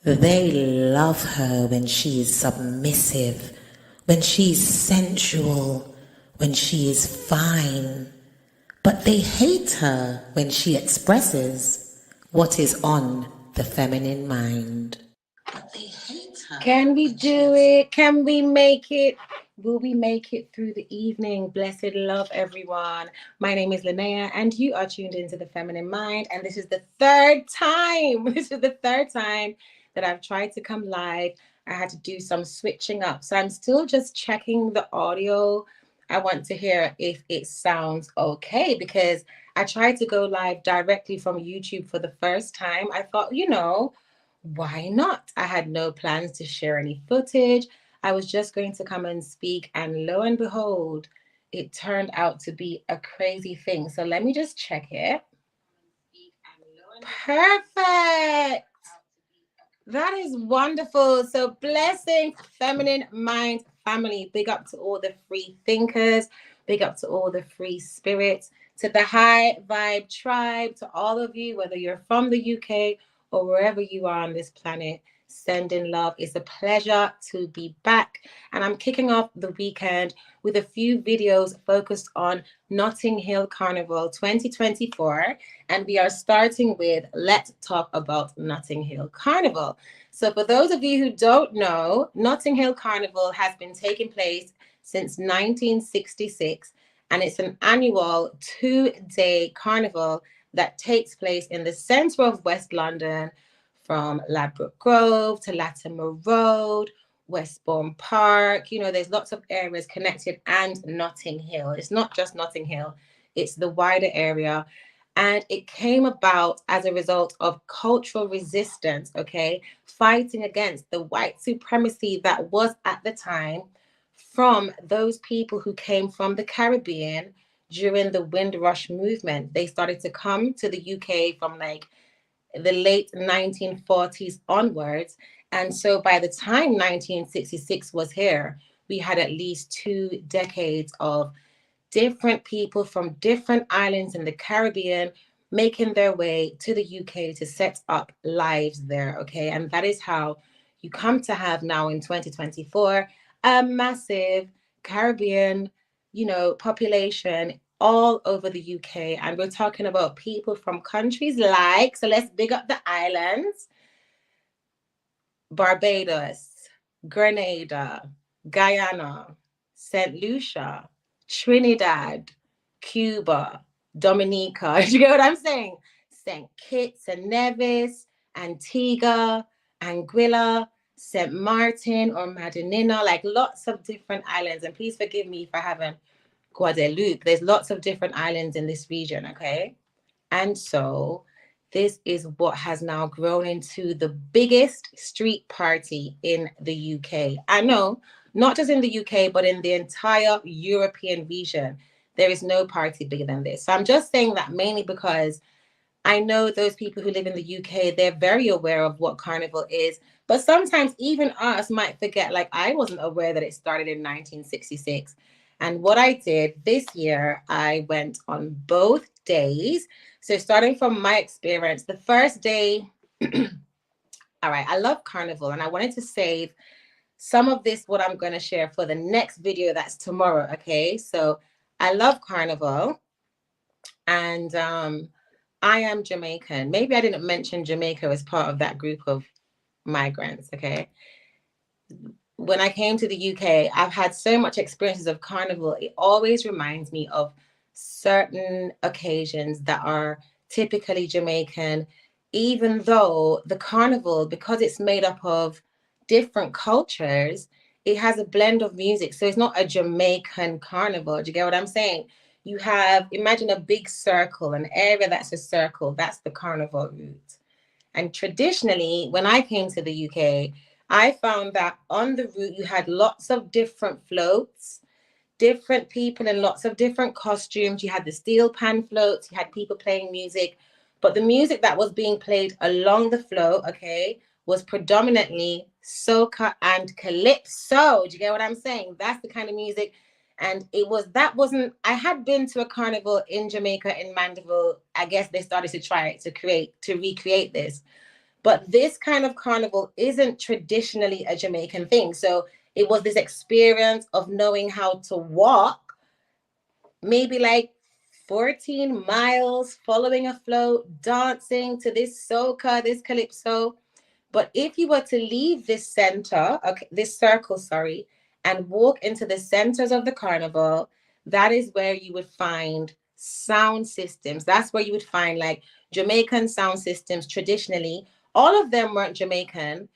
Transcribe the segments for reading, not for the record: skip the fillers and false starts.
They love her when she is submissive, when she is sensual, when she is fine. But they hate her when she expresses what is on the feminine mind. But they hate her. Can we do it? Can we make it? Will we make it through the evening? Blessed love, everyone. My name is Linnea, and you are tuned into the Feminine Mind. And this is the third time. This is the third time that I've tried to come live. I had to do some switching up. So I'm still just checking the audio. I want to hear if it sounds okay because I tried to go live directly from YouTube for the first time. I thought, why not? I had no plans to share any footage. I was just going to come and speak, and lo and behold, it turned out to be a crazy thing. So let me just check it. Perfect. That is wonderful. So blessings, Feminine Mind family. Big up to all the free thinkers. Big up to all the free spirits. To the High Vibe Tribe. To all of you, whether you're from the UK or wherever you are on this planet, sending love. It's a pleasure to be back. And I'm kicking off the weekend with a few videos focused on Notting Hill Carnival 2024. And we are starting with Let's Talk About Notting Hill Carnival. So for those of you who don't know, Notting Hill Carnival has been taking place since 1966, and it's an annual 2-day carnival that takes place in the centre of West London, from Ladbroke Grove to Latimer Road, Westbourne Park. There's lots of areas connected, and Notting Hill. It's not just Notting Hill, it's the wider area. And it came about as a result of cultural resistance, okay, fighting against the white supremacy that was at the time from those people who came from the Caribbean during the Windrush movement. They started to come to the UK from like the late 1940s onwards. And so by the time 1966 was here, we had at least 2 decades of different people from different islands in the Caribbean making their way to the UK to set up lives there, okay? And that is how you come to have now in 2024 a massive Caribbean, population all over the UK. And we're talking about people from countries like, so let's big up the islands: Barbados, Grenada, Guyana, St. Lucia, Trinidad, Cuba, Dominica. You get what I'm saying? St. Kitts and Nevis, Antigua, Anguilla, St. Martin or Madinina, like lots of different islands. And please forgive me if I haven't Guadeloupe. There's lots of different islands in this region, okay? And so this is what has now grown into the biggest street party in the UK. I know, not just in the UK, but in the entire European region. There is no party bigger than this. So I'm just saying that mainly because I know those people who live in the UK, they're very aware of what Carnival is. But sometimes even us might forget, like I wasn't aware that it started in 1966. And what I did this year, I went on both days. So starting from my experience, the first day, all right, I love Carnival and I wanted to save some of this, what I'm going to share, for the next video that's tomorrow, okay? So I love Carnival, and I am Jamaican. Maybe I didn't mention Jamaica as part of that group of migrants, okay? When I came to the UK, I've had so much experiences of Carnival. It always reminds me of certain occasions that are typically Jamaican, even though the Carnival, because it's made up of different cultures, it has a blend of music. So it's not a Jamaican carnival. Do you get what I'm saying? You have, imagine a big circle, an area that's a circle, that's the carnival route. And traditionally, when I came to the UK, I found that on the route, you had lots of different floats, different people in lots of different costumes. You had the steel pan floats, you had people playing music, but the music that was being played along the float, okay, was predominantly soca and calypso. Do you get what I'm saying? That's the kind of music. And I had been to a carnival in Jamaica, in Mandeville. I guess they started to recreate this. But this kind of carnival isn't traditionally a Jamaican thing. So it was this experience of knowing how to walk, maybe like 14 miles, following a float, dancing to this soca, this calypso. But if you were to leave this center, okay, this circle, sorry, and walk into the centers of the carnival, that is where you would find sound systems. That's where you would find like Jamaican sound systems traditionally. All of them weren't Jamaican,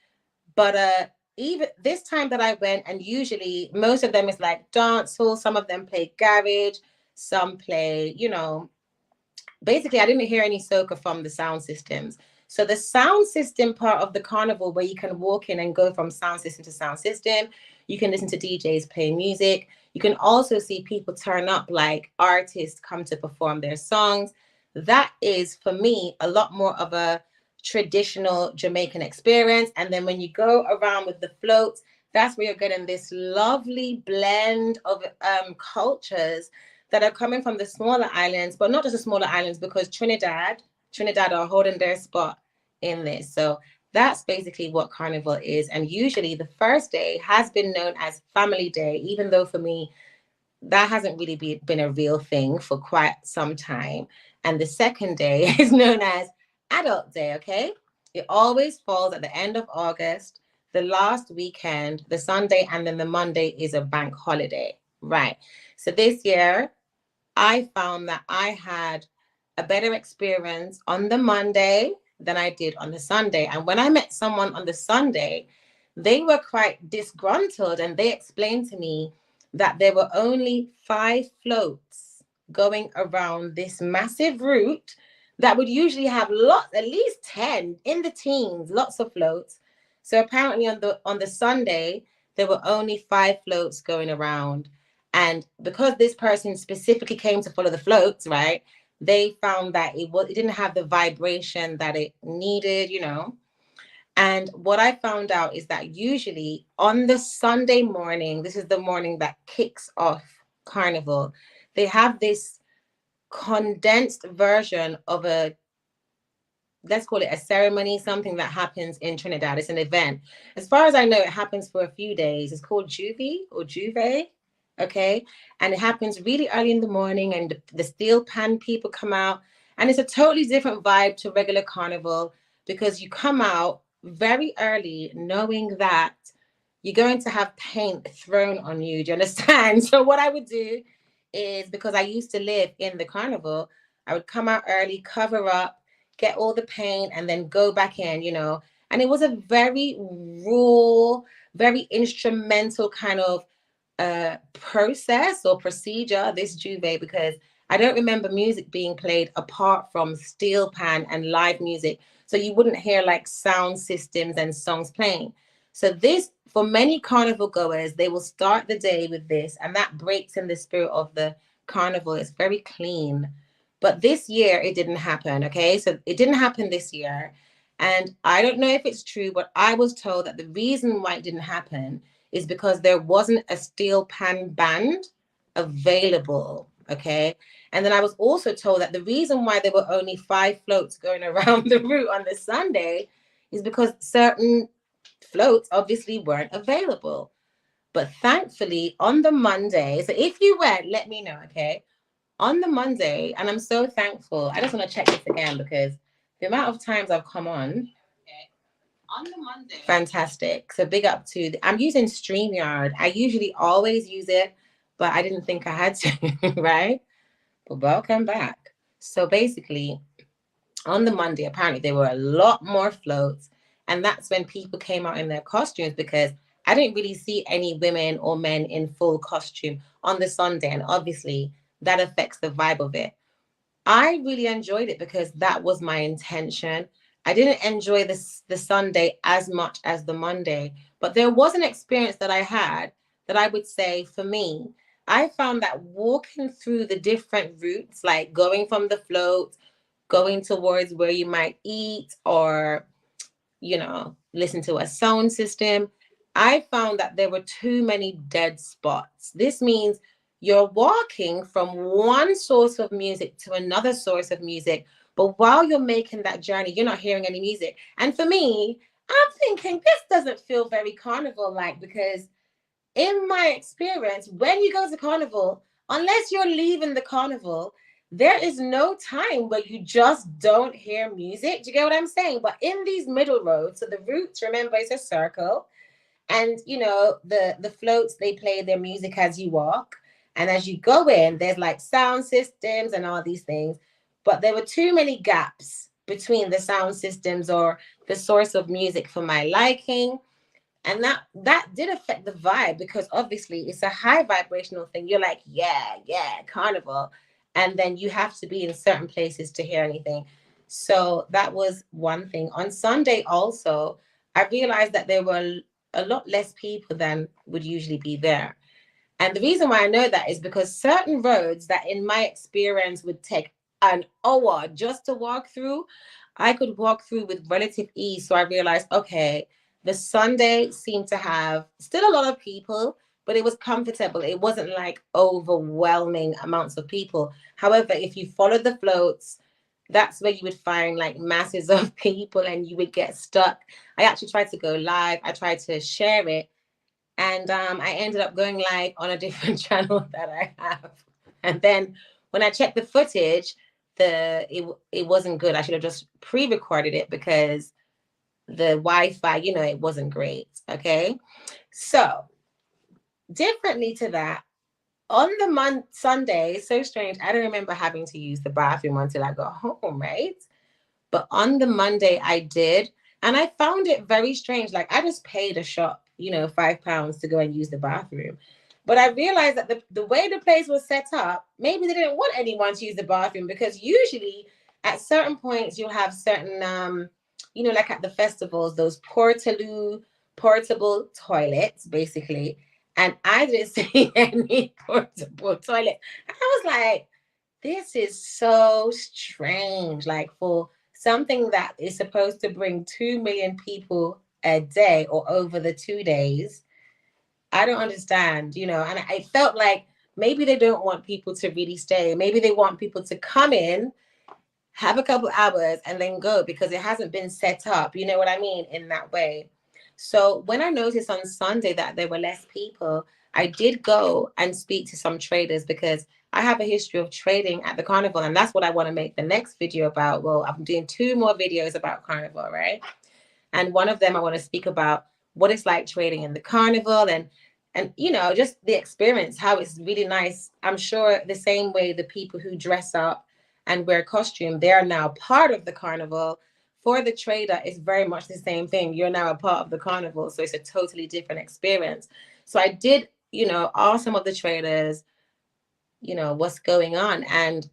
but even this time that I went, and usually most of them is like dancehall, some of them play garage, some play, basically I didn't hear any soca from the sound systems. So the sound system part of the carnival, where you can walk in and go from sound system to sound system, you can listen to DJs play music. You can also see people turn up, like artists come to perform their songs. That is for me a lot more of a traditional Jamaican experience. And then when you go around with the floats, that's where you're getting this lovely blend of cultures that are coming from the smaller islands, but not just the smaller islands, because Trinidad are holding their spot in this. So that's basically what Carnival is. And usually the first day has been known as Family Day, even though for me, that hasn't really been a real thing for quite some time. And the second day is known as Adult Day, okay? It always falls at the end of August, the last weekend, the Sunday, and then the Monday is a bank holiday, right? So this year, I found that I had a better experience on the Monday than I did on the Sunday. And when I met someone on the Sunday, they were quite disgruntled and they explained to me that there were only 5 floats going around this massive route that would usually have lots, at least 10 in the teens, lots of floats. So apparently on the Sunday, there were only 5 floats going around. And because this person specifically came to follow the floats, right? They found that it didn't have the vibration that it needed. And what I found out is that usually on the Sunday morning, this is the morning that kicks off Carnival, they have this condensed version of let's call it a ceremony, something that happens in Trinidad. It's an event. As far as I know, it happens for a few days. It's called Juvie or Juve. Okay. And it happens really early in the morning, and the steel pan people come out. And it's a totally different vibe to regular carnival, because you come out very early knowing that you're going to have paint thrown on you. Do you understand? So what I would do is, because I used to live in the carnival, I would come out early, cover up, get all the paint, and then go back in. And it was a very raw, very instrumental kind of process or procedure, this Juve, because I don't remember music being played apart from steel pan and live music. So you wouldn't hear like sound systems and songs playing. So this, for many carnival goers, they will start the day with this, and that breaks in the spirit of the carnival. It's very clean. But this year it didn't happen. Okay. So it didn't happen this year. And I don't know if it's true, but I was told that the reason why it didn't happen is because there wasn't a steel pan band available. Okay. And then I was also told that the reason why there were only 5 floats going around the route on the Sunday is because certain floats obviously weren't available. But thankfully, on the Monday, so if you went, let me know, okay? On the Monday, and I'm so thankful. I just want to check this again because the amount of times I've come on. On the Monday. Fantastic. So big up to I'm using StreamYard. I usually always use it, but I didn't think I had to, right? But welcome back. So basically, on the Monday, apparently there were a lot more floats. And that's when people came out in their costumes, because I didn't really see any women or men in full costume on the Sunday. And obviously that affects the vibe of it. I really enjoyed it because that was my intention. I didn't enjoy the Sunday as much as the Monday, but there was an experience that I had that I would say, for me, I found that walking through the different routes, like going from the float, going towards where you might eat or, listen to a sound system, I found that there were too many dead spots. This means you're walking from one source of music to another source of music, But while you're making that journey, you're not hearing any music. And for me, I'm thinking this doesn't feel very carnival like, because in my experience, when you go to carnival, unless you're leaving the carnival, there is no time where you just don't hear music. Do you get what I'm saying? But in these middle roads, so the routes, remember, is a circle, and the floats, they play their music as you walk, and as you go in, there's like sound systems and all these things. But there were too many gaps between the sound systems or the source of music for my liking, and that did affect the vibe, because obviously it's a high vibrational thing. You're like, yeah, yeah, carnival, and then you have to be in certain places to hear anything. So that was one thing. On Sunday also, I realized that there were a lot less people than would usually be there. And the reason why I know that is because certain roads that, in my experience, would take an hour just to walk through, I could walk through with relative ease. So I realized, okay, the Sunday seemed to have still a lot of people, but it was comfortable. It wasn't like overwhelming amounts of people. However, if you followed the floats, that's where you would find like masses of people and you would get stuck. I actually tried to go live, I tried to share it, and I ended up going live on a different channel that I have. And then when I checked the footage, it wasn't good. I should have just pre-recorded it because the Wi-Fi, it wasn't great. Okay, so differently to that, on the Sunday, so strange. I don't remember having to use the bathroom until I got home, right? But on the Monday, I did. And I found it very strange. Like, I just paid a shop, £5 to go and use the bathroom. But I realized that the way the place was set up, maybe they didn't want anyone to use the bathroom, because usually at certain points you'll have certain, like at the festivals, those portable toilets, basically. And I didn't see any portable toilet. And I was like, this is so strange. Like, for something that is supposed to bring 2 million people a day or over the 2 days, I don't understand, and I felt like maybe they don't want people to really stay. Maybe they want people to come in, have a couple hours, and then go, because it hasn't been set up, you know what I mean, in that way. So when I noticed on Sunday that there were less people, I did go and speak to some traders, because I have a history of trading at the carnival, and that's what I want to make the next video about. Well, I'm doing 2 more videos about carnival, right? And one of them, I want to speak about what it's like trading in the carnival, and just the experience, how it's really nice. I'm sure the same way the people who dress up and wear costume, they are now part of the carnival. For the trader, it's very much the same thing. You're now a part of the carnival, so it's a totally different experience. So I did, ask some of the traders, what's going on, and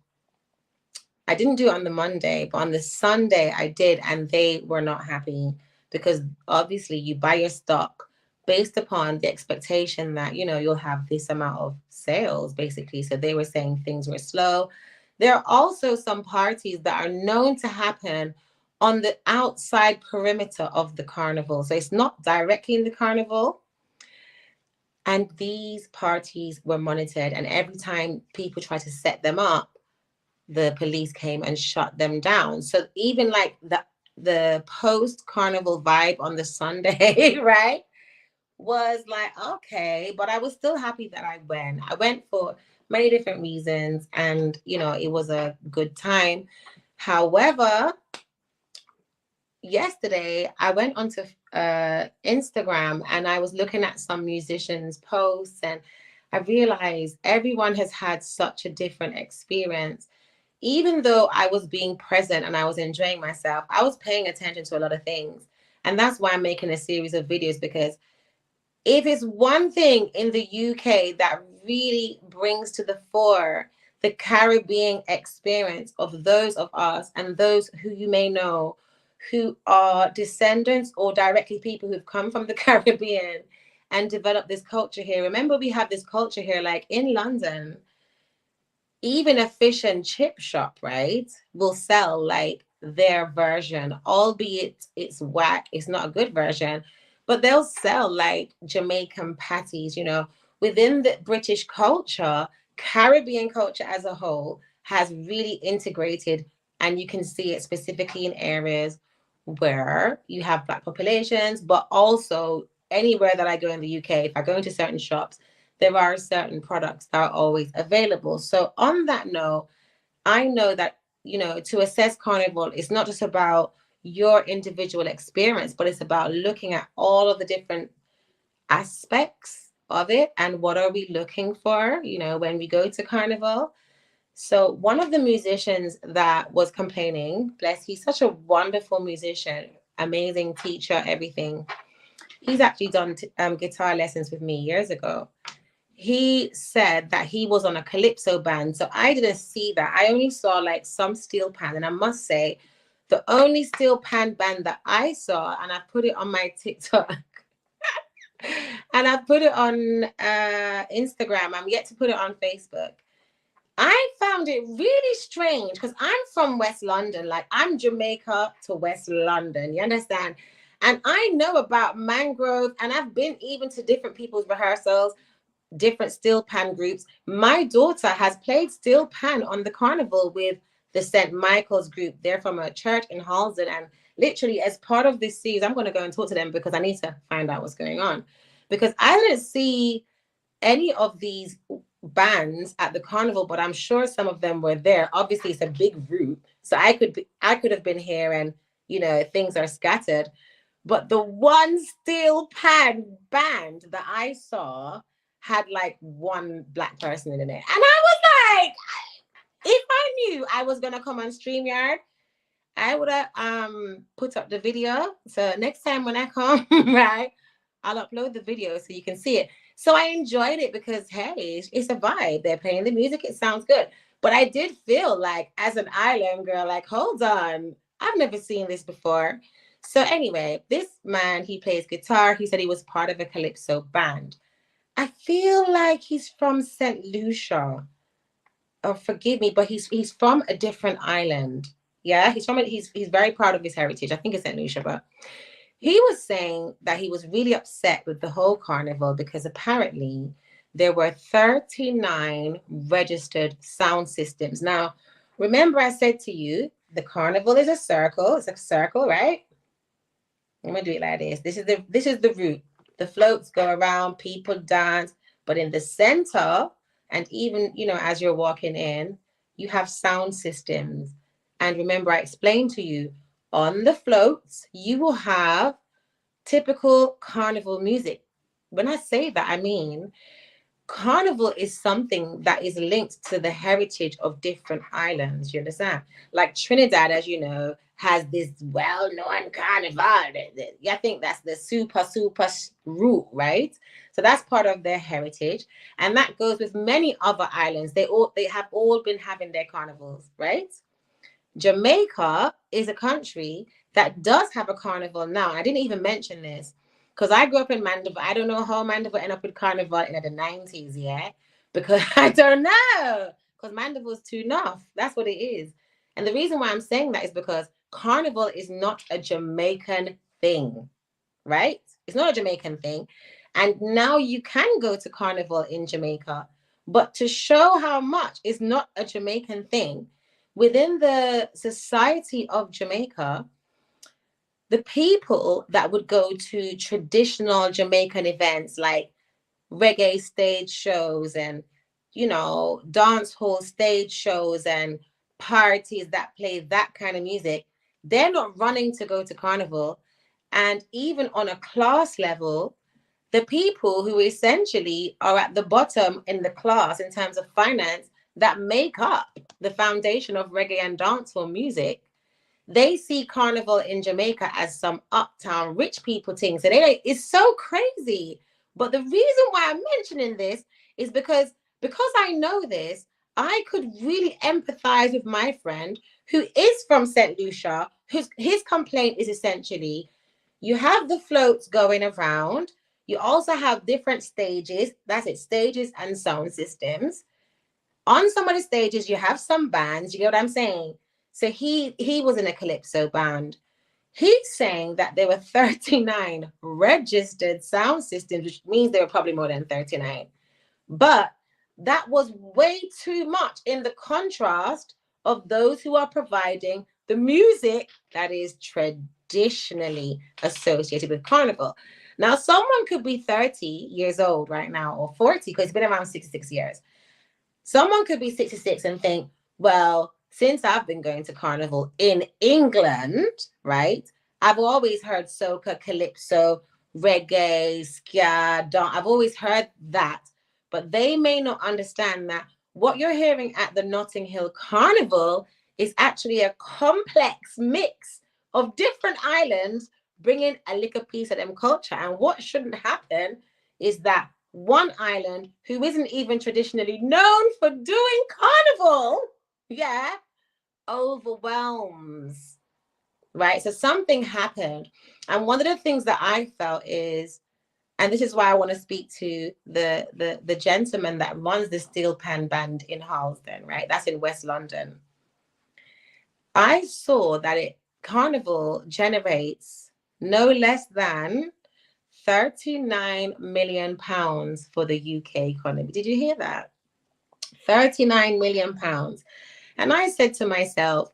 I didn't do it on the Monday, but on the Sunday I did, and they were not happy, because obviously you buy your stock based upon the expectation that, you'll have this amount of sales, basically. So they were saying things were slow. There are also some parties that are known to happen on the outside perimeter of the carnival. So it's not directly in the carnival. And these parties were monitored, and every time people try to set them up, the police came and shut them down. So even like the post carnival vibe on the Sunday, right, was like, okay, but I was still happy that I went. I went for many different reasons, and it was a good time. However, yesterday I went onto Instagram, and I was looking at some musicians' posts, and I realized everyone has had such a different experience. Even though I was being present and I was enjoying myself, I was paying attention to a lot of things. And that's why I'm making a series of videos, because if it's one thing in the UK that really brings to the fore the Caribbean experience of those of us and those who you may know who are descendants or directly people who've come from the Caribbean and developed this culture here. Remember, we have this culture here, like in London, even a fish and chip shop, right, will sell like their version, albeit it's whack, it's not a good version, but they'll sell like Jamaican patties, within the British culture. Caribbean culture as a whole has really integrated and you can see it specifically in areas where you have Black populations, but also anywhere that I go in the UK, if I go into certain shops, there are certain products that are always available. So on that note, I know that, to assess Carnival, it's not just about your individual experience, but it's about looking at all of the different aspects of it and what are we looking for, when we go to Carnival. So one of the musicians that was complaining, bless, he's such a wonderful musician, amazing teacher, everything. He's actually done guitar lessons with me years ago. He said that he was on a calypso band. So I didn't see that. I only saw like some steel pan. And I must say, the only steel pan band that I saw, and I put it on my TikTok and I put it on Instagram. I'm yet to put it on Facebook. I found it really strange because I'm from West London. Like, I'm Jamaica to West London. You understand? And I know about Mangrove, and I've been even to different people's rehearsals, different steel pan groups. My daughter has played steel pan on the carnival with the St. Michael's group. They're from a church in Halsden. And literally, as part of this series, I'm going to go and talk to them because I need to find out what's going on. Because I didn't see any of these bands at the carnival, but I'm sure some of them were there. Obviously, it's a big route, so I could have been here, and things are scattered. But the one steel pan band that I saw had like one Black person in it, and I was like, if I knew I was gonna come on StreamYard, I would have put up the video. So next time when I come, right, I'll upload the video so you can see it. So I enjoyed it because, hey, it's a vibe. They're playing the music. It sounds good. But I did feel like, as an island girl, like, hold on, I've never seen this before. So anyway, this man, he plays guitar. He said he was part of a calypso band. I feel like he's from St. Lucia. Oh, forgive me, but he's from a different island. Yeah, he's very proud of his heritage. I think it's St. Lucia, but he was saying that he was really upset with the whole carnival because apparently there were 39 registered sound systems. Now, remember I said to you, the carnival is a circle. It's a circle, right? I'm gonna do it like this. This is the route. The floats go around, people dance, but in the center, and even as you're walking in, you have sound systems. And remember, I explained to you, on the floats, you will have typical carnival music. When I say that, I mean carnival is something that is linked to the heritage of different islands. You understand? Like Trinidad, as you know, has this well-known carnival. I think that's the super route, right? So that's part of their heritage, and that goes with many other islands. They have all been having their carnivals, right? Jamaica is a country that does have a carnival now. I didn't even mention this because I grew up in Mandeville. I don't know how Mandeville ended up with carnival in the 90s, yeah? Because I don't know. Because Mandeville's too north. That's what it is. And the reason why I'm saying that is because carnival is not a Jamaican thing, right? It's not a Jamaican thing. And now you can go to carnival in Jamaica. But to show how much is not a Jamaican thing, within the society of Jamaica, the people that would go to traditional Jamaican events like reggae stage shows and, dance hall stage shows and parties that play that kind of music, they're not running to go to carnival. And even on a class level, the people who essentially are at the bottom in the class in terms of finance that make up the foundation of reggae and dancehall music, they see carnival in Jamaica as some uptown rich people thing. So it's so crazy. But the reason why I'm mentioning this is because I know this, I could really empathize with my friend who is from St. Lucia, his complaint is essentially, you have the floats going around. You also have different stages. That's it, stages and sound systems. On some of the stages, you have some bands. You get what I'm saying? So he was in a calypso band. He's saying that there were 39 registered sound systems, which means there were probably more than 39. But that was way too much in the contrast of those who are providing the music that is traditionally associated with carnival. Now, someone could be 30 years old right now, or 40, because it's been around 66 years. Someone could be 66 and think, well, since I've been going to carnival in England, right? I've always heard soca, calypso, reggae, ska, I've always heard that. But they may not understand that what you're hearing at the Notting Hill Carnival is actually a complex mix of different islands bringing a little piece of them culture. And what shouldn't happen is that one island who isn't even traditionally known for doing carnival, yeah, overwhelms, right? So something happened. And one of the things that I felt is, and this is why I want to speak to the gentleman that runs the Steel Pan Band in Harlesden, right? That's in West London. I saw that Carnival generates no less than 39 million pounds for the UK economy. Did you hear that? 39 million pounds. And I said to myself,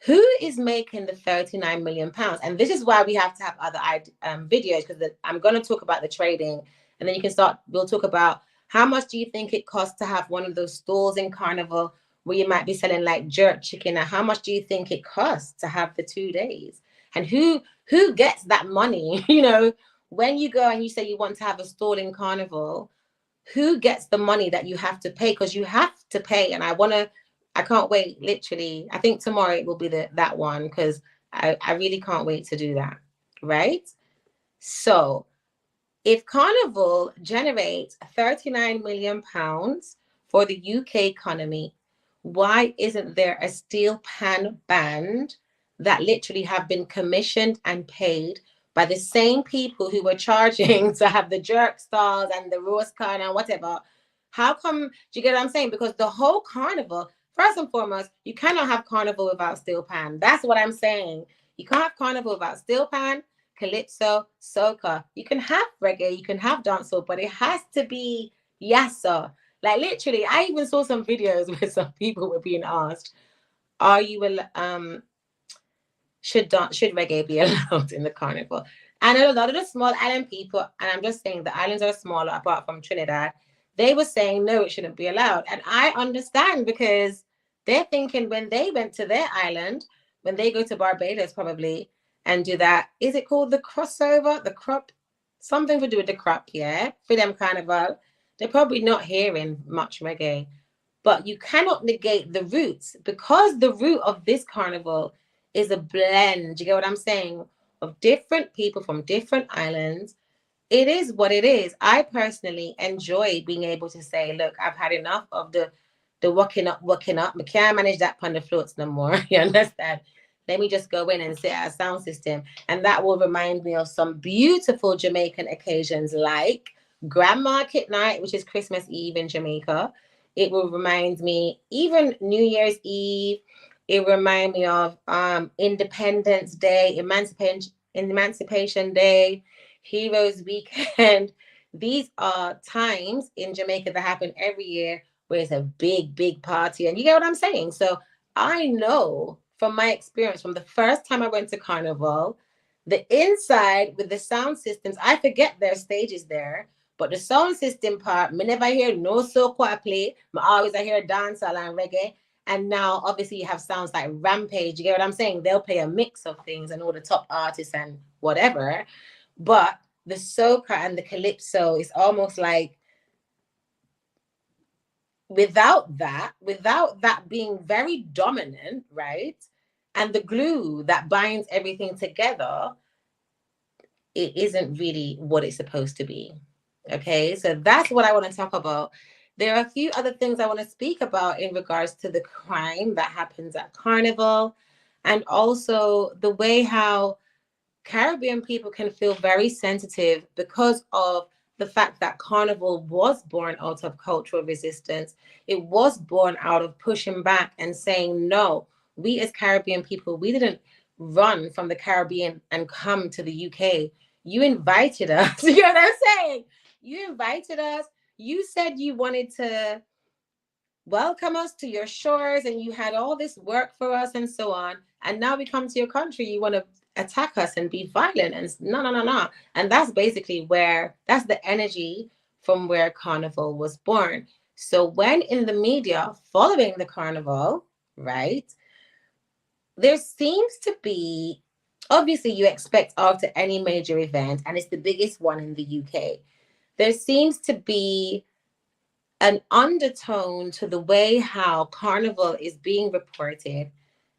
who is making the 39 million pounds? And this is why we have to have other videos, because I'm going to talk about the trading, and then we'll talk about how much do you think it costs to have one of those stalls in Carnival where you might be selling like jerk chicken. Now, how much do you think it costs to have the 2 days? And who gets that money? When you go and you say you want to have a stall in Carnival, who gets the money that you have to pay? Because you have to pay. And I can't wait, literally. I think tomorrow it will be that one, because I really can't wait to do that, right? So if Carnival generates 39 million pounds for the UK economy, why isn't there a steel pan band that literally have been commissioned and paid by the same people who were charging to have the jerk stars and the roast corn and whatever? How come? Do you get what I'm saying? Because the whole carnival, first and foremost, you cannot have carnival without steel pan. That's what I'm saying. You can't have carnival without steel pan, calypso, soca. You can have reggae, you can have dancehall, but it has to be yassa. Like literally, I even saw some videos where some people were being asked, "Are you should reggae be allowed in the carnival?" And a lot of the small island people, and I'm just saying the islands are smaller apart from Trinidad, they were saying no, it shouldn't be allowed. And I understand, because they're thinking when they went to their island, when they go to Barbados probably and do that, is it called the crossover, the crop, something to do with the crop, yeah, for them carnival, they're probably not hearing much reggae. But you cannot negate the roots, because the root of this carnival is a blend. You get what I'm saying? Of different people from different islands. It is what it is. I personally enjoy being able to say, look, I've had enough of the walking up. I can't manage that on the floats no more. You understand? Let me just go in and sit at a sound system. And that will remind me of some beautiful Jamaican occasions like Grand Market Night, which is Christmas Eve in Jamaica. It will remind me, even New Year's Eve. It will remind me of Independence Day, Emancipation Day, Heroes Weekend. These are times in Jamaica that happen every year where it's a big, big party. And you get what I'm saying? So I know from my experience, from the first time I went to Carnival, the inside with the sound systems, I forget their stages there, but the sound system part, me never hear no soca play. Me always I hear dancehall and reggae. And now obviously you have sounds like Rampage. You get what I'm saying? They'll play a mix of things and all the top artists and whatever. But the soca and the calypso is almost like without that being very dominant, right? And the glue that binds everything together, it isn't really what it's supposed to be. Okay, so that's what I want to talk about. There are a few other things I want to speak about in regards to the crime that happens at Carnival, and also the way how Caribbean people can feel very sensitive because of the fact that Carnival was born out of cultural resistance. It was born out of pushing back and saying, no, we as Caribbean people, we didn't run from the Caribbean and come to the UK. You invited us. You know what I'm saying? You invited us. You said you wanted to welcome us to your shores and you had all this work for us and so on. And now we come to your country, you want to attack us and be violent and no, no, no, no. And that's basically that's the energy from where Carnival was born. So when in the media following the Carnival, right, there seems to be, obviously you expect after any major event, and it's the biggest one in the UK, there seems to be an undertone to the way how Carnival is being reported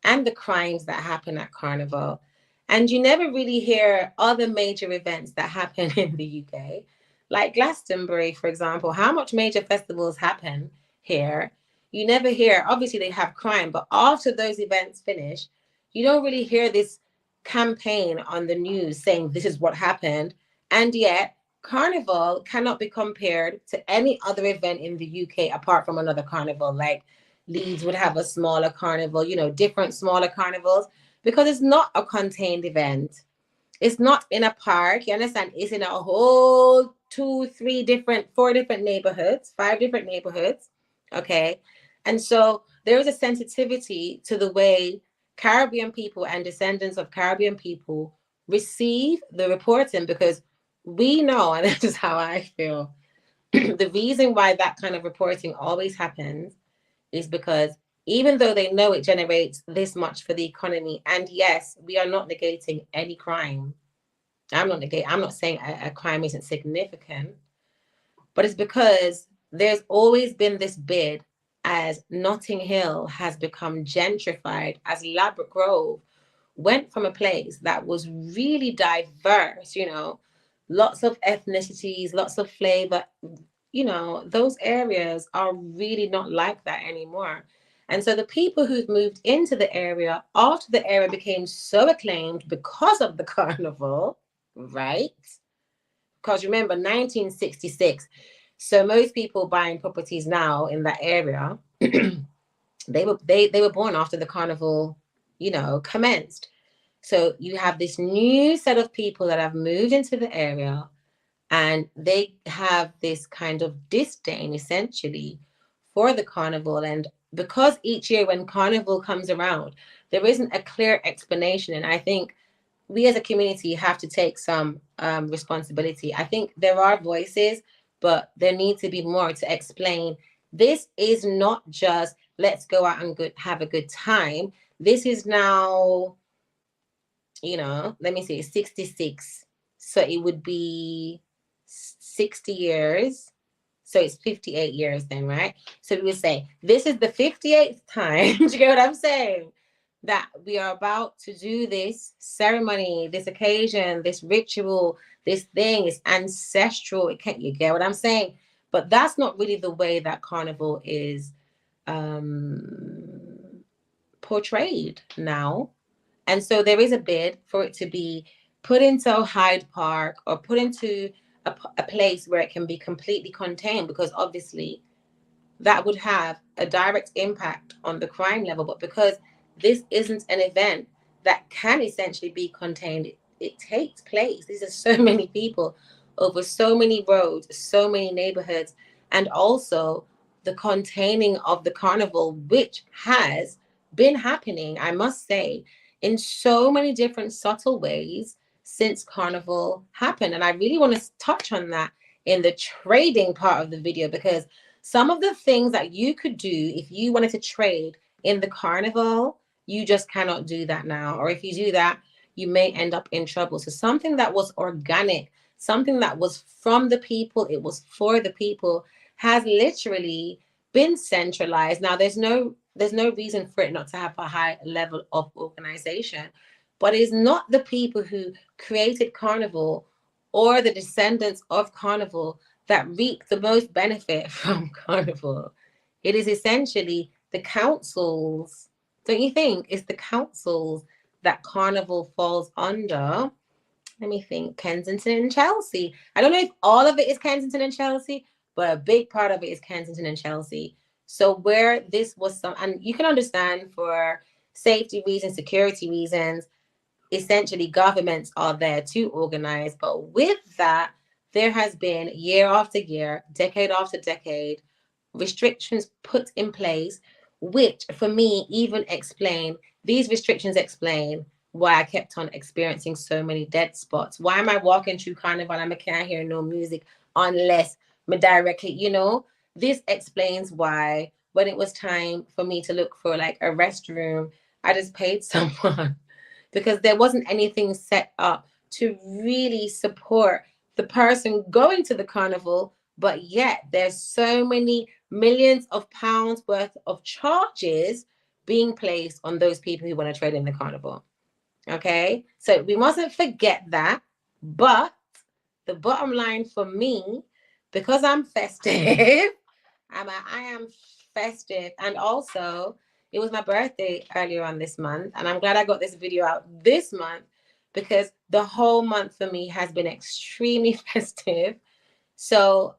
and the crimes that happen at Carnival. And you never really hear other major events that happen in the UK, like Glastonbury, for example. How much major festivals happen here? You never hear, obviously, they have crime, but after those events finish, you don't really hear this campaign on the news saying this is what happened. And yet, Carnival cannot be compared to any other event in the UK apart from another carnival. Like Leeds would have a smaller carnival, different smaller carnivals, because it's not a contained event. It's not in a park. You understand? It's in a whole two, three different, four different neighborhoods, five different neighborhoods. Okay. And so there is a sensitivity to the way Caribbean people and descendants of Caribbean people receive the reporting, because we know, and this is how I feel, the reason why that kind of reporting always happens is because even though they know it generates this much for the economy, and yes, we are not negating any crime. I'm not saying a crime isn't significant, but it's because there's always been this bid, as Notting Hill has become gentrified, as Ladbroke Grove went from a place that was really diverse, lots of ethnicities, lots of flavor, those areas are really not like that anymore. And so the people who've moved into the area after the area became so acclaimed because of the carnival, right? Because remember, 1966. So most people buying properties now in that area, they were born after the carnival, commenced. So you have this new set of people that have moved into the area, and they have this kind of disdain essentially for the carnival. And because each year when carnival comes around, there isn't a clear explanation. And I think we as a community have to take some responsibility. I think there are voices, but there needs to be more to explain. This is not just let's go out and have a good time. This is now, let me see, 66. So it would be 60 years. So it's 58 years then, right? So we would say, this is the 58th time. Do you get what I'm saying? That we are about to do this ceremony, this occasion, this ritual, this thing is ancestral. You get what I'm saying? But that's not really the way that carnival is portrayed now. And so there is a bid for it to be put into Hyde Park or put into a place where it can be completely contained, because obviously that would have a direct impact on the crime level. But because this isn't an event that can essentially be contained, it takes place. These are so many people over so many roads, so many neighborhoods, and also the containing of the carnival, which has been happening, I must say, in so many different subtle ways since carnival happened. And I really want to touch on that in the trading part of the video, because some of the things that you could do if you wanted to trade in the carnival, you just cannot do that now. Or if you do that, you may end up in trouble. So something that was organic, something that was from the people, it was for the people, has literally been centralized. Now there's no reason for it not to have a high level of organization, but it's not the people who created carnival or the descendants of carnival that reap the most benefit from carnival. It is essentially the councils. Don't you think? It's the councils that carnival falls under. Let me think. Kensington and Chelsea. I don't know if all of it is Kensington and Chelsea, but a big part of it is Kensington and Chelsea. So where this was and you can understand, for safety reasons, security reasons, essentially governments are there to organize. But with that, there has been year after year, decade after decade, restrictions put in place, which for me even explain, these restrictions explain why I kept on experiencing so many dead spots. Why am I walking through Carnival and I can't hear no music unless me directly, this explains why when it was time for me to look for like a restroom, I just paid someone because there wasn't anything set up to really support the person going to the carnival. But yet there's so many millions of pounds worth of charges being placed on those people who want to trade in the carnival. Okay, so we mustn't forget that. But the bottom line for me, because I'm festive, I am festive, and also it was my birthday earlier on this month, and I'm glad I got this video out this month because the whole month for me has been extremely festive. So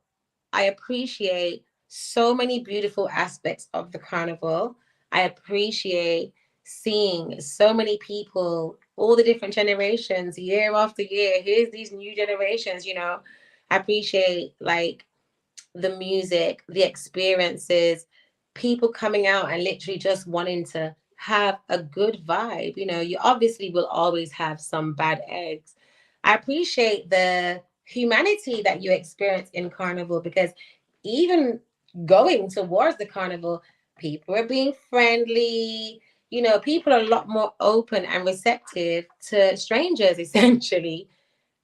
I appreciate so many beautiful aspects of the carnival. I appreciate seeing so many people, all the different generations, year after year. Here's these new generations. I appreciate like the music, the experiences, people coming out and literally just wanting to have a good vibe. You obviously will always have some bad eggs. I appreciate the humanity that you experience in Carnival because even going towards the Carnival, people are being friendly. People are a lot more open and receptive to strangers, essentially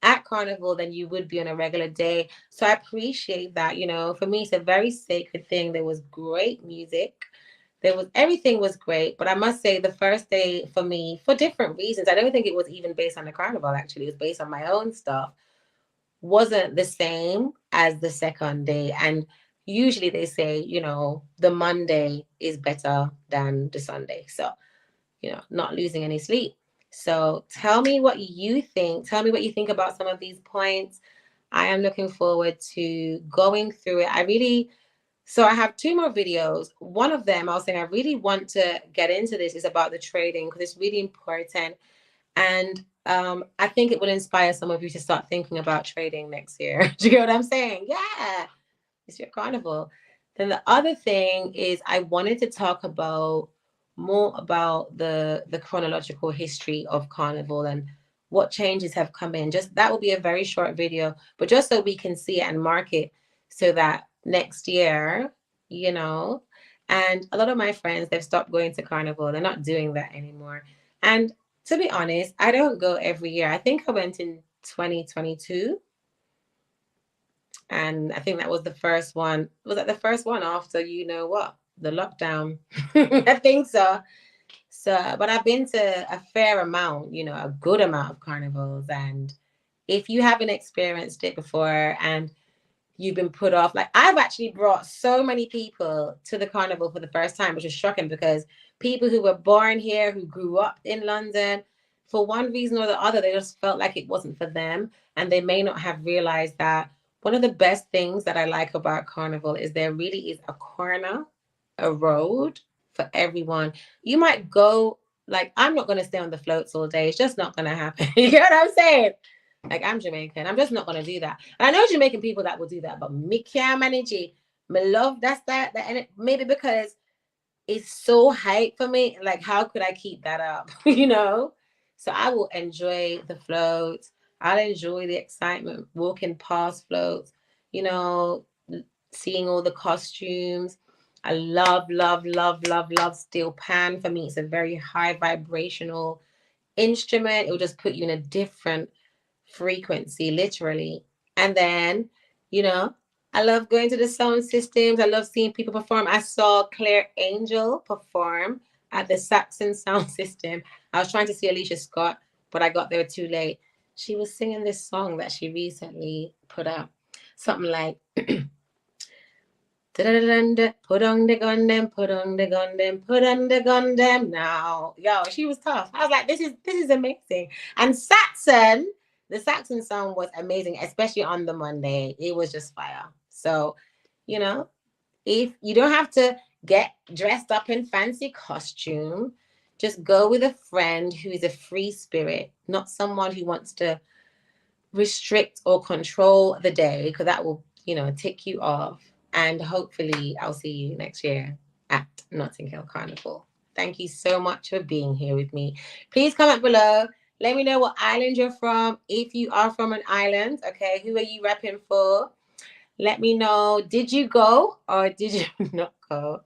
at Carnival than you would be on a regular day. So I appreciate that. For me, it's a very sacred thing. There was great music. Everything was great. But I must say the first day for me, for different reasons, I don't think it was even based on the carnival, actually. It was based on my own stuff, wasn't the same as the second day. And usually they say, the Monday is better than the Sunday. So not losing any sleep. So tell me what you think. Tell me what you think about some of these points. I am looking forward to going through it. So I have two more videos. One of them, I was saying I really want to get into this, is about the trading because it's really important. And I think it will inspire some of you to start thinking about trading next year. Do you get what I'm saying? Yeah, it's your carnival. Then the other thing is I wanted to talk about more about the chronological history of carnival and what changes have come in. Just that will be a very short video, but just so we can see it and mark it so that next year, you know, and a lot of my friends, they've stopped going to carnival. They're not doing that anymore. And to be honest, I don't go every year. I think I went in 2022. And I think that was the first one. Was that the first one after the lockdown? I think so. So, but I've been to a fair amount, a good amount of carnivals. And if you haven't experienced it before and you've been put off, like I've actually brought so many people to the carnival for the first time, which is shocking because people who were born here, who grew up in London, for one reason or the other, they just felt like it wasn't for them. And they may not have realized that one of the best things that I like about carnival is there really is a corner, a road for everyone. You might go, like, I'm not going to stay on the floats all day. It's just not going to happen. You get what I'm saying? Like, I'm Jamaican. I'm just not going to do that. And I know Jamaican people that will do that, but me can't manage it. My love, that's that. And maybe because it's so hype for me. Like, how could I keep that up? So I will enjoy the floats. I'll enjoy the excitement walking past floats, you know, seeing all the costumes. I love, love, love, love, love steel pan. For me, it's a very high vibrational instrument. It will just put you in a different frequency, literally. And then, you know, I love going to the sound systems. I love seeing people perform. I saw Claire Angel perform at the Saxon Sound System. I was trying to see Alicia Scott, but I got there too late. She was singing this song that she recently put out. Something like put on the gun them, put on the gun them, put on the gun them now. Yo, she was tough. I was like, this is amazing. And the Saxon song was amazing, especially on the Monday. It was just fire. So, you know, if you don't have to get dressed up in fancy costume, just go with a friend who is a free spirit, not someone who wants to restrict or control the day, because that will, tick you off. And hopefully I'll see you next year at Notting Hill Carnival. Thank you so much for being here with me. Please comment below. Let me know what island you're from. If you are from an island, okay, who are you repping for? Let me know. Did you go or did you not go?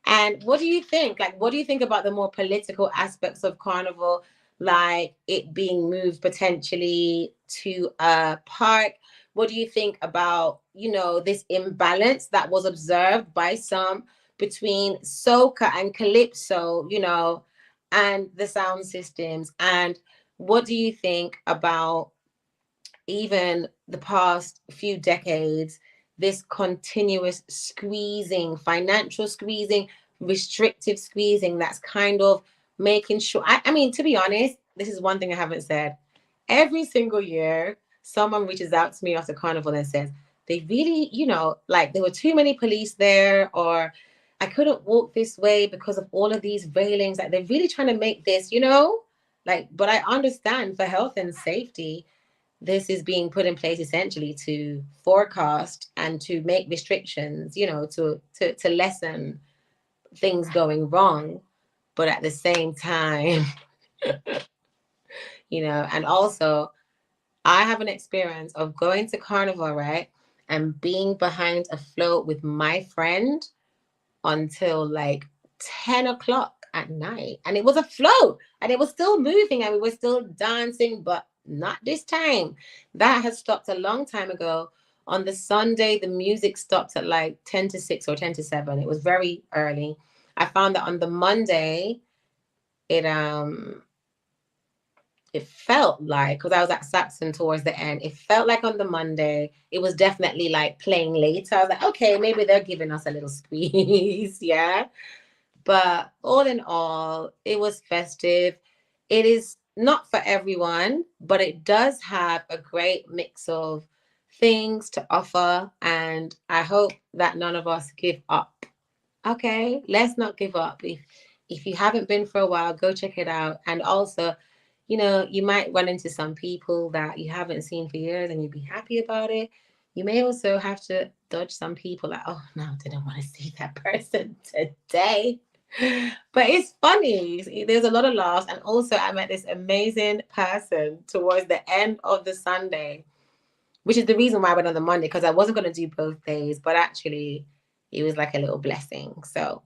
And what do you think? Like, what do you think about the more political aspects of Carnival, like it being moved potentially to a park? What do you think about, this imbalance that was observed by some between soca and calypso, and the sound systems? And what do you think about even the past few decades, this continuous squeezing, financial squeezing, restrictive squeezing that's kind of making sure. I mean, to be honest, this is one thing I haven't said. Every single year, someone reaches out to me after Carnival and says, they really, like there were too many police there, or I couldn't walk this way because of all of these railings. Like they're really trying to make this, like, but I understand for health and safety this is being put in place essentially to forecast and to make restrictions, to lessen things going wrong. But at the same time, and also I have an experience of going to Carnival, right? And being behind a float with my friend until like 10 o'clock at night. And it was a float and it was still moving and we were still dancing, but not this time. That has stopped a long time ago. On the Sunday, the music stopped at like 10 to 6 or 10 to 7. It was very early. I found that on the Monday, it it felt like, because I was at Saxon towards the end, it felt like on the Monday, it was definitely like playing later. I was like, okay, maybe they're giving us a little squeeze. Yeah. But all in all, it was festive. It is not for everyone, but it does have a great mix of things to offer. And I hope that none of us give up. Okay, let's not give up. If you haven't been for a while, go check it out. And also, you might run into some people that you haven't seen for years and you'd be happy about it. You may also have to dodge some people like, oh no, I didn't want to see that person today. But it's funny. There's a lot of laughs. And also, I met this amazing person towards the end of the Sunday, which is the reason why I went on the Monday, because I wasn't going to do both days. But actually, it was like a little blessing. So,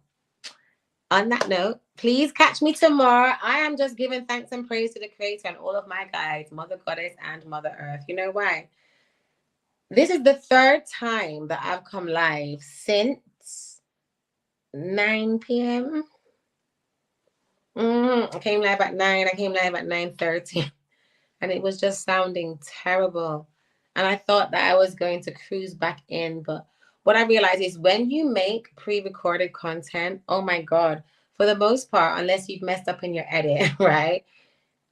on that note, please catch me tomorrow. I am just giving thanks and praise to the Creator and all of my guides, Mother Goddess and Mother Earth. You know why? This is the third time that I've come live since 9 p.m. I came live at 9. I came live at 9:30. And it was just sounding terrible. And I thought that I was going to cruise back in. But what I realized is when you make pre-recorded content, oh my God, for the most part, unless you've messed up in your edit, right?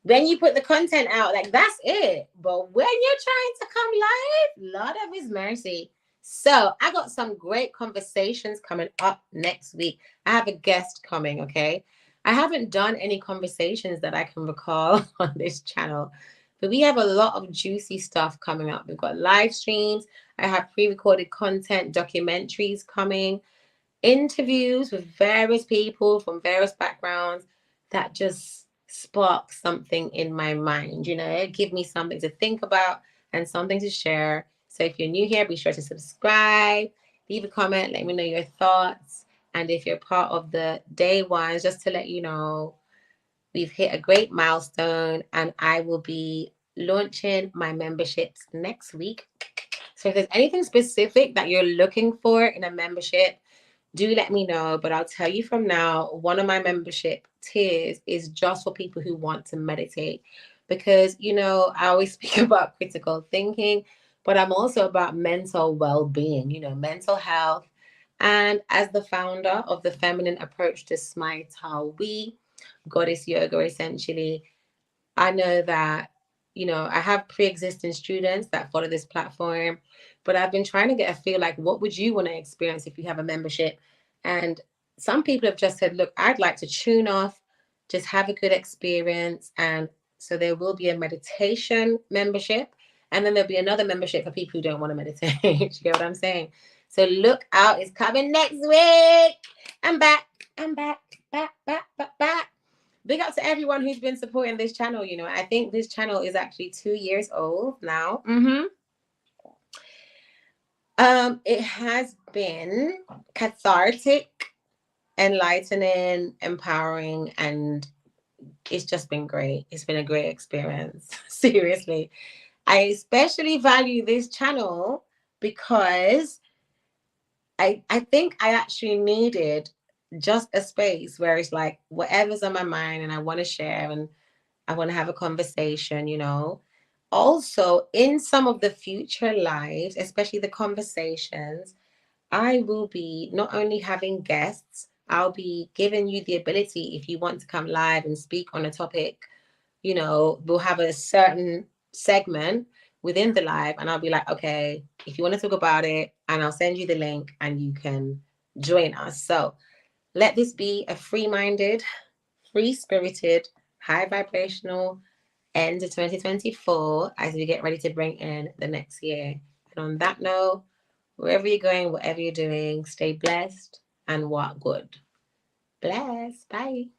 When you put the content out, like that's it. But when you're trying to come live, Lord of His mercy. So I got some great conversations coming up next week. I have a guest coming, okay? I haven't done any conversations that I can recall on this channel, but we have a lot of juicy stuff coming up. We've got live streams. I have pre-recorded content, documentaries coming, interviews with various people from various backgrounds that just spark something in my mind, give me something to think about and something to share. So if you're new here, be sure to subscribe, leave a comment, let me know your thoughts. And if you're part of the day ones, just to let you know, we've hit a great milestone and I will be launching my memberships next week. So if there's anything specific that you're looking for in a membership, do let me know. But I'll tell you from now, one of my membership tiers is just for people who want to meditate. Because, I always speak about critical thinking, but I'm also about mental well-being, mental health. And as the founder of the Feminine Approach to Smile We, Goddess Yoga, essentially, I know that, I have pre-existing students that follow this platform, but I've been trying to get a feel like, what would you want to experience if you have a membership? And some people have just said, look, I'd like to tune off, just have a good experience. And so there will be a meditation membership. And then there'll be another membership for people who don't want to meditate. You get what I'm saying? So look out, it's coming next week. I'm back. I'm back. Back. Big up to everyone who's been supporting this channel. You know, I think this channel is actually 2 years old now. It has been cathartic, enlightening, empowering, and it's just been great. It's been a great experience. Seriously. I especially value this channel because I think I actually needed just a space where it's like whatever's on my mind and I want to share and I want to have a conversation, you know. Also, in some of the future lives, especially the conversations, I will be not only having guests, I'll be giving you the ability if you want to come live and speak on a topic, you know, we'll have a certain segment within the live and I'll be like, okay, if you want to talk about it, and I'll send you the link and you can join us. So let this be a free-minded, free-spirited, high vibrational end to 2024 as we get ready to bring in the next year. And on that note, wherever you're going, whatever you're doing, stay blessed and walk good. Bless. Bye.